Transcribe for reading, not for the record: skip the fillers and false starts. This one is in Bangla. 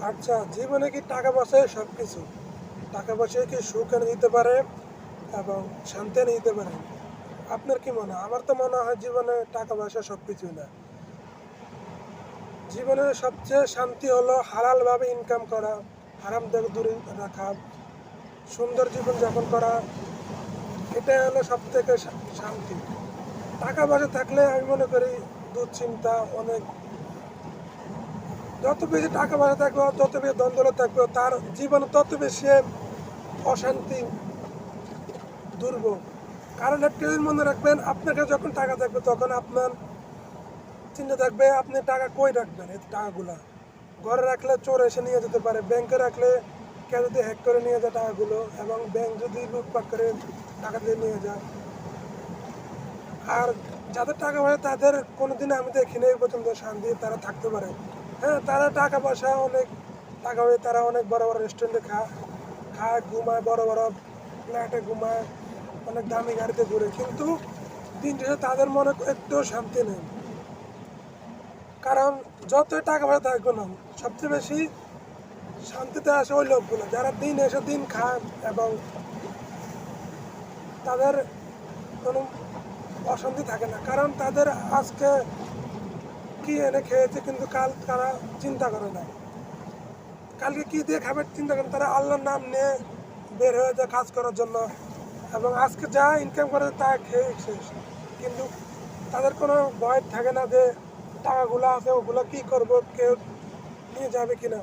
আচ্ছা, জীবনে কি টাকা পয়সাই সব কিছু? টাকা পয়সাই কি সুখ এনে দিতে পারে এবং শান্তি এনে দিতে পারে? আপনার কি মনে হয়? আমার তো মনে হয় জীবনে টাকা পয়সা সব কিছুই না। জীবনের সবচেয়ে শান্তি হলো হালালভাবে ইনকাম করা, হারাম থেকে দূরে রাখা, সুন্দর জীবন যাপন করা। এটাই হলো সব থেকে শান্তি। টাকা পয়সা থাকলে আমি মনে করি দুশ্চিন্তা অনেক, যত বেশি টাকা পয়সা থাকবে, যত বেশি দ্বন্দ্ব থাকবে, তার জীবনে তত বেশি অশান্তি, দুর্ভোগ। কারণ একটা জিনিস মনে রাখবেন, আপনাকে যখন টাকা থাকবে তখন আপনার চিন্তা থাকবে আপনি টাকা কই রাখবেন। এই টাকাগুলা ঘরে রাখলে চোর এসে নিয়ে যেতে পারে, ব্যাংকে রাখলে কেউ যদি হ্যাক করে নিয়ে যায় টাকাগুলো, এবং ব্যাংক যদি লুটপাট করে টাকা দিয়ে নিয়ে যায়। আর যাদের টাকা পয়সা তাদের কোনোদিন আমি দেখিনি এই পর্যন্ত শান্তি তারা থাকতে পারে। হ্যাঁ, তারা টাকা পয়সা অনেক, টাকা হয়ে তারা অনেক বড় বড় রেস্টুরেন্টে খায়, ঘুমায়, বড় বড় ফ্ল্যাটে ঘুমায়, অনেক দামি গাড়িতে ঘুরে, কিন্তু দিন শেষে তাদের মনে একটু শান্তি নেই। কারণ যতই টাকা পয়সা থাকবে না, সবচেয়ে বেশি শান্তিতে আসে ওই লোকগুলো যারা দিন এসে দিন খায় এবং তাদের কোনো অশান্তি থাকে না। কারণ তাদের আজকে কি এনে খেয়েছে, কিন্তু কাল তারা চিন্তা করে না, কালকে কি দিয়ে খাবে চিন্তা করেন। তারা আল্লাহর নাম নিয়ে বের হয়ে যায় কাজ করার জন্য, এবং আজকে যা ইনকাম করে তা খেয়ে শেষ। কিন্তু তাদের কোনো ভয় থাকে না যে টাকাগুলো আছে ওগুলো কি করব, কেউ নিয়ে যাবে কিনা।